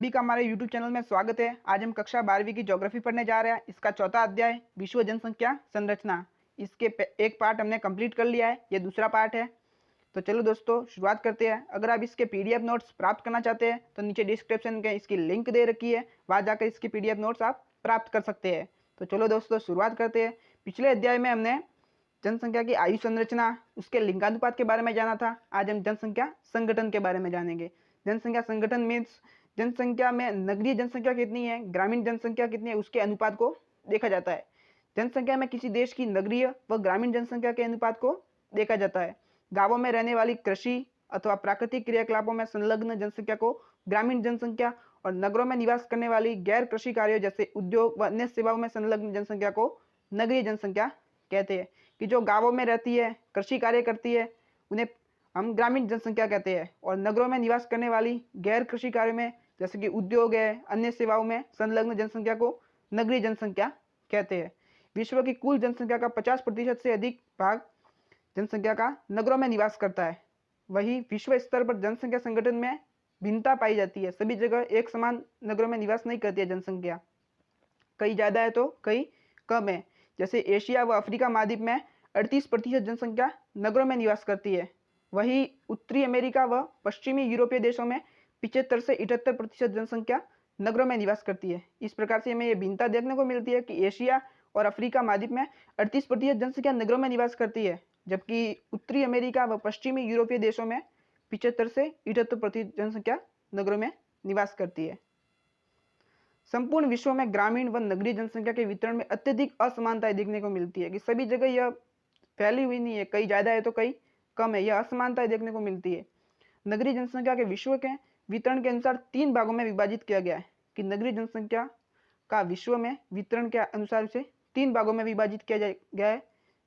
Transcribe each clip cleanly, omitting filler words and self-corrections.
सभी का हमारे YouTube चैनल में स्वागत है। आज हम कक्षा 12वीं की ज्योग्राफी पढ़ने जा रहे हैं। इसका चौथा अध्याय विश्व जनसंख्या संरचना। इसके एक पार्ट हमने कंप्लीट कर लिया है, ये दूसरा पार्ट है। तो चलो दोस्तों शुरुआत करते हैं। अगर आप इसके PDF नोट्स प्राप्त करना चाहते हैं तो नीचे डिस्क्रिप्शन के इसकी लिंक दे रखी है, वहाँ जाकर इसकी PDF नोट्स आप प्राप्त कर सकते हैं। तो चलो दोस्तों शुरुआत करते हैं। पिछले अध्याय में हमने जनसंख्या की आयु संरचना, उसके लिंगानुपात के बारे में जाना था। आज हम जनसंख्या संगठन के बारे में जानेंगे। जनसंख्या संगठन मीन्स जनसंख्या में नगरीय जनसंख्या कितनी है, ग्रामीण जनसंख्या कितनी है, उसके अनुपात को देखा जाता है। जनसंख्या में किसी देश की नगरीय व ग्रामीण जनसंख्या के अनुपात को देखा जाता है। गांवों में रहने वाली कृषि अथवा प्राकृतिक क्रियाकलापों में संलग्न जनसंख्या को ग्रामीण जनसंख्या और नगरों में निवास करने वाली गैर कृषि कार्यों जैसे उद्योग व अन्य सेवाओं में संलग्न जनसंख्या को नगरीय जनसंख्या कहते हैं। कि जो गांवों में रहती है, कृषि कार्य करती है, उन्हें हम ग्रामीण जनसंख्या कहते हैं। और नगरों में निवास करने वाली गैर कृषि कार्य में जैसे कि उद्योग है, अन्य सेवाओं में संलग्न जनसंख्या को नगरीय जनसंख्या कहते हैं। विश्व की कुल जनसंख्या का 50% से अधिक भाग जनसंख्या का नगरों में निवास करता है। वही विश्व स्तर पर जनसंख्या संगठन में भिन्नता पाई जाती है। सभी जगह एक समान नगरों में निवास नहीं करती है जनसंख्या, कई ज़्यादा है तो कई कम है। जैसे एशिया व अफ्रीका महाद्वीप में 38% जनसंख्या नगरों में निवास करती है। वही उत्तरी अमेरिका व पश्चिमी यूरोपीय देशों में 75 से 78% जनसंख्या नगरों में निवास करती है। इस प्रकार से हमें यह भिन्नता देखने को मिलती है कि एशिया और अफ्रीका महाद्वीप में 38% जनसंख्या नगरों में निवास करती है, जबकि उत्तरी अमेरिका व पश्चिमी यूरोपीय देशों में 75 से 78% जनसंख्या नगरों में निवास करती है। संपूर्ण विश्व में ग्रामीण व नगरीय जनसंख्या के वितरण में अत्यधिक असमानताएं देखने को मिलती है। कि सभी जगह यह फैली हुई नहीं है, कई ज़्यादा है तो कई कम है, यह असमानताएं देखने को मिलती है। नगरीय जनसंख्या के विश्व के वितरण के अनुसार 3 भागों में विभाजित किया गया है। कि नगरीय जनसंख्या का विश्व में वितरण के अनुसार से 3 भागों में विभाजित किया गया है।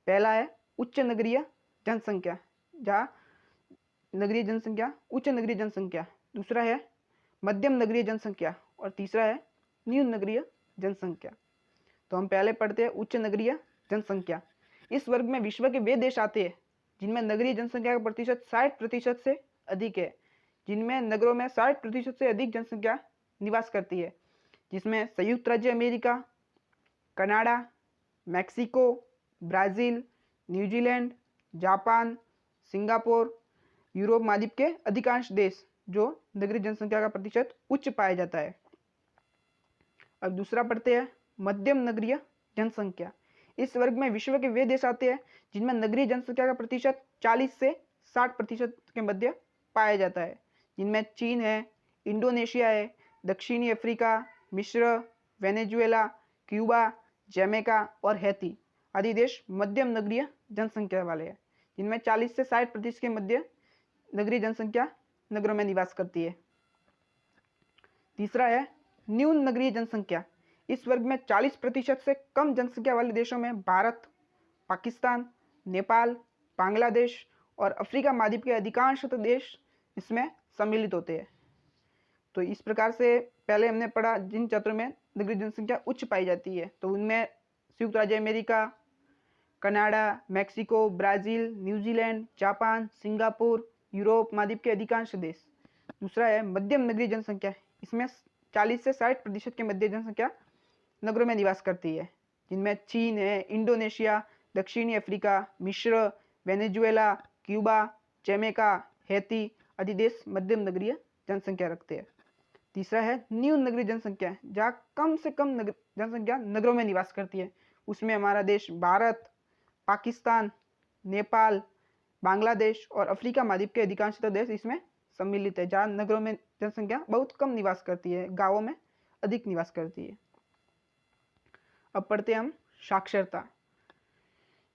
पहला है उच्च नगरीय जनसंख्या, जहाँ नगरीय जनसंख्या उच्च नगरीय जनसंख्या। दूसरा है मध्यम नगरीय जनसंख्या और तीसरा है न्यून नगरीय जनसंख्या। तो हम पहले पढ़ते हैं उच्च नगरीय जनसंख्या। इस वर्ग में विश्व के वे देश आते हैं जिनमें नगरीय जनसंख्या का प्रतिशत 60% से अधिक है, जिनमें नगरों में 60% से अधिक जनसंख्या निवास करती है, जिसमें संयुक्त राज्य America, Canada, Mexico, Brazil, New Zealand, Japan, Singapore, Europe महाद्वीप के अधिकांश देश जो नगरीय जनसंख्या का प्रतिशत उच्च पाया जाता है। अब दूसरा पढ़ते हैं मध्यम नगरीय जनसंख्या। इस वर्ग में विश्व के वे देश आते हैं जिनमें नगरीय जनसंख्या का प्रतिशत 40 से 60% के मध्य पाया जाता है, जिनमें चीन है, इंडोनेशिया है, दक्षिणी अफ्रीका, मिस्र, वेनेजुएला, क्यूबा, जमैका और हैती आदि देश मध्यम नगरीय जनसंख्या वाले हैं, जिनमें 40 से 60% के मध्य नगरीय जनसंख्या नगरों में निवास करती है। तीसरा है न्यून नगरीय जनसंख्या। इस वर्ग में 40% से कम जनसंख्या वाले देशों में भारत, पाकिस्तान, नेपाल, बांग्लादेश और अफ्रीका महाद्वीप के अधिकांश देश इसमें सम्मिलित होते हैं। तो इस प्रकार से पहले हमने पढ़ा जिन क्षेत्रों में नगरीय जनसंख्या उच्च पाई जाती है, तो उनमें संयुक्त राज्य America, Canada, Mexico, Brazil, New Zealand, Japan, Singapore, Europe महाद्वीप के अधिकांश देश। दूसरा है मध्यम नगरीय जनसंख्या। इसमें 40 से 60% के मध्य जनसंख्या नगरों में निवास करती है, जिनमें चीन है, इंडोनेशिया, दक्षिणी अफ्रीका, मिस्र, वेनेजुएला, क्यूबा, जमैका, हैती आदि देश मध्यम नगरीय जनसंख्या रखते हैं। तीसरा है न्यून नगरीय जनसंख्या, जहाँ कम से कम जनसंख्या नगरों में निवास करती है। उसमें हमारा देश भारत, पाकिस्तान, नेपाल, बांग्लादेश और अफ्रीका महाद्वीप के अधिकांश देश इसमें सम्मिलित है, जहाँ नगरों में जनसंख्या बहुत कम निवास करती है, गांवों में अधिक निवास करती है। अब पढ़ते हैं हम साक्षरता।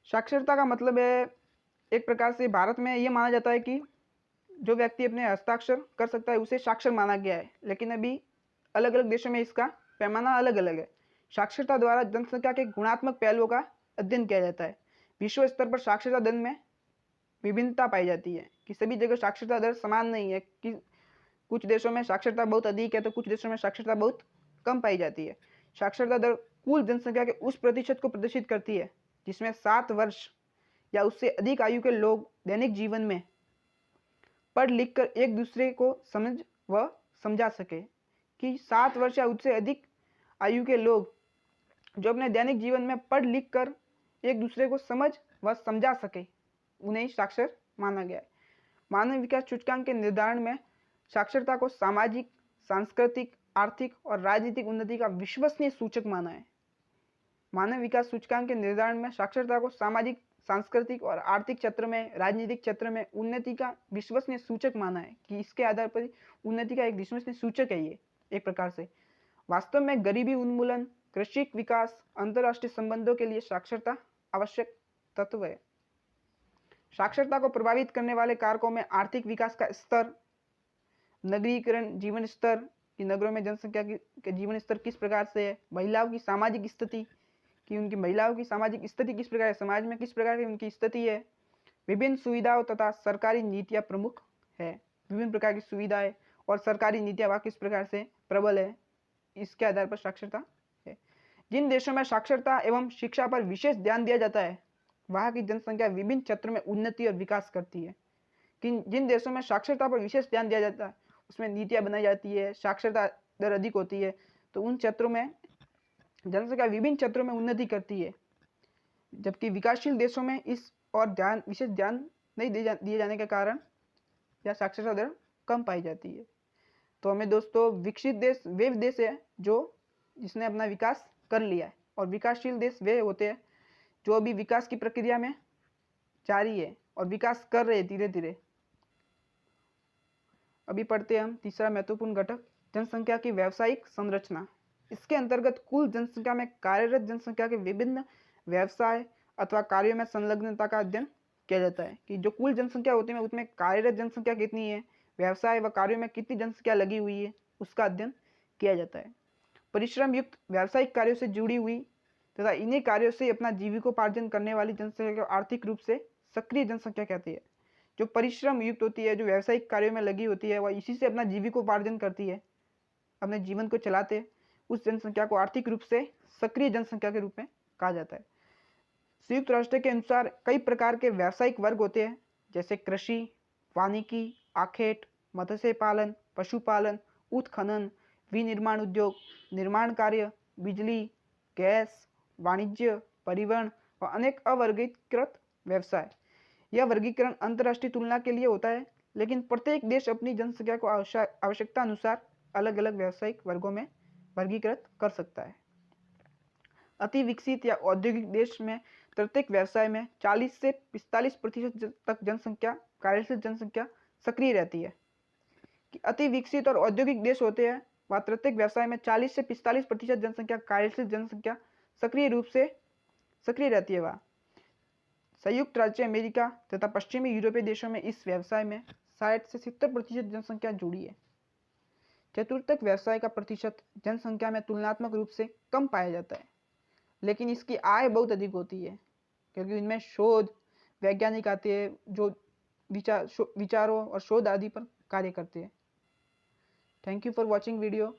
साक्षरता का मतलब है एक प्रकार से भारत में ये माना जाता है कि जो व्यक्ति अपने हस्ताक्षर कर सकता है उसे साक्षर माना गया है, लेकिन अभी अलग अलग देशों में इसका पैमाना अलग अलग है। साक्षरता द्वारा जनसंख्या के गुणात्मक पहलुओं का अध्ययन किया जाता है। विश्व स्तर पर साक्षरता दर में विभिन्नता पाई जाती है कि सभी जगह साक्षरता दर समान नहीं है, कि कुछ देशों में साक्षरता बहुत अधिक है तो कुछ देशों में साक्षरता बहुत कम पाई जाती है। साक्षरता दर कुल जनसंख्या के उस प्रतिशत को प्रदर्शित करती है जिसमें 7 वर्ष या उससे अधिक आयु के लोग दैनिक जीवन में पढ़ लिख कर एक दूसरे को समझ व समझा सके। कि 7 वर्ष या उससे अधिक आयु के लोग जो अपने दैनिक जीवन में पढ़ लिख कर एक दूसरे को समझ व समझा सके, उन्हें साक्षर माना गया है। मानव विकास सूचकांक के निर्धारण में साक्षरता को सामाजिक, सांस्कृतिक, आर्थिक और राजनीतिक उन्नति का विश्वसनीय सूचक माना है। मानव विकास सूचकांक के निर्धारण में साक्षरता को सामाजिक, सांस्कृतिक और आर्थिक क्षेत्र में, राजनीतिक क्षेत्र में उन्नति का विश्वसनीय सूचक माना है कि इसके आधार पर उन्नति का एक विश्वसनीय सूचक है ये एक प्रकार से। वास्तव में गरीबी उन्मूलन, कृषि विकास, अंतर्राष्ट्रीय संबंधों के लिए साक्षरता आवश्यक तत्व है। साक्षरता को प्रभावित करने वाले कारकों में आर्थिक विकास का स्तर, नगरीकरण, जीवन स्तर कि नगरों में जनसंख्या के जीवन स्तर किस प्रकार से है, महिलाओं की सामाजिक स्थिति कि उनकी महिलाओं की सामाजिक स्थिति किस प्रकार है, समाज में किस प्रकार की उनकी स्थिति है। विभिन्न सुविधाओं तथा सरकारी नीतियां प्रमुख है, विभिन्न प्रकार की सुविधाएं और सरकारी नीतियां वह किस प्रकार से प्रबल है, इसके आधार पर साक्षरता है। जिन देशों में साक्षरता एवं शिक्षा पर विशेष ध्यान दिया जाता है वहां की जनसंख्या विभिन्न क्षेत्रों में उन्नति और विकास करती है। जिन देशों में साक्षरता पर विशेष ध्यान दिया जाता है उसमें नीतियां बनाई जाती है, साक्षरता दर अधिक होती है, तो उन क्षेत्रों में जनसंख्या विभिन्न क्षेत्रों में उन्नति करती है। जबकि विकासशील देशों में इस और विशेष ध्यान नहीं दिए जाने के कारण या साक्षरता दर कम पाई जाती है। तो हमें दोस्तों विकसित देश वे देश है जिसने अपना विकास कर लिया है, और विकासशील देश वे होते हैं जो अभी विकास की प्रक्रिया में जारी है और विकास कर रहे हैं धीरे धीरे। अभी पढ़ते हैं हम तीसरा महत्वपूर्ण घटक, जनसंख्या की व्यावसायिक संरचना। इसके अंतर्गत कुल जनसंख्या में कार्यरत जनसंख्या के विभिन्न व्यवसाय अथवा कार्यों में संलग्नता का अध्ययन किया जाता है कि जो कुल जनसंख्या होती है उसमें कार्यरत जनसंख्या कितनी है, व्यवसाय व कार्यों में कितनी जनसंख्या लगी हुई है, उसका अध्ययन किया जाता है। परिश्रम युक्त व्यावसायिक कार्यों से जुड़ी हुई तथा इन्हीं कार्यों से अपना जीविकोपार्जन करने वाली जनसंख्या को आर्थिक रूप से सक्रिय जनसंख्या कहती है। जो परिश्रम युक्त होती है, जो व्यावसायिक कार्यों में लगी होती है, वह इसी से अपना जीविकोपार्जन करती है, अपने जीवन को चलाते हैं, उस जनसंख्या को आर्थिक रूप से सक्रिय जनसंख्या के रूप में कहा जाता है। संयुक्त राष्ट्र के अनुसार कई प्रकार के व्यावसायिक वर्ग होते हैं, जैसे कृषि, वानिकी, आखेट, मत्स्य पालन, पशुपालन, उत्खनन, विनिर्माण उद्योग, निर्माण कार्य, बिजली, गैस, वाणिज्य, परिवहन और अनेक अवर्गीकृत व्यवसाय। यह वर्गीकरण अंतर्राष्ट्रीय तुलना के लिए होता है, लेकिन प्रत्येक देश अपनी जनसंख्या को आवश्यकता अनुसार अलग अलग व्यावसायिक वर्गों में वर्गीकृत कर सकता है। अति विकसित या औद्योगिक देश में प्रत्येक व्यवसाय में 40 से 45% तक जनसंख्या, कार्यशील जनसंख्या सक्रिय रहती है। कि अति विकसित और औद्योगिक देश होते हैं वह प्रत्येक व्यवसाय में 40 से 45% जनसंख्या, कार्यशील जनसंख्या सक्रिय रूप से सक्रिय रहती है। वह संयुक्त राज्य अमेरिका तथा पश्चिमी यूरोपीय देशों में इस व्यवसाय में 60 से 70% जनसंख्या जुड़ी है। चतुर्थक व्यवसाय का प्रतिशत जनसंख्या में तुलनात्मक रूप से कम पाया जाता है, लेकिन इसकी आय बहुत अधिक होती है क्योंकि इनमें शोध वैज्ञानिक आते हैं जो विचारों और शोध आदि पर कार्य करते हैं। Thank you for watching video.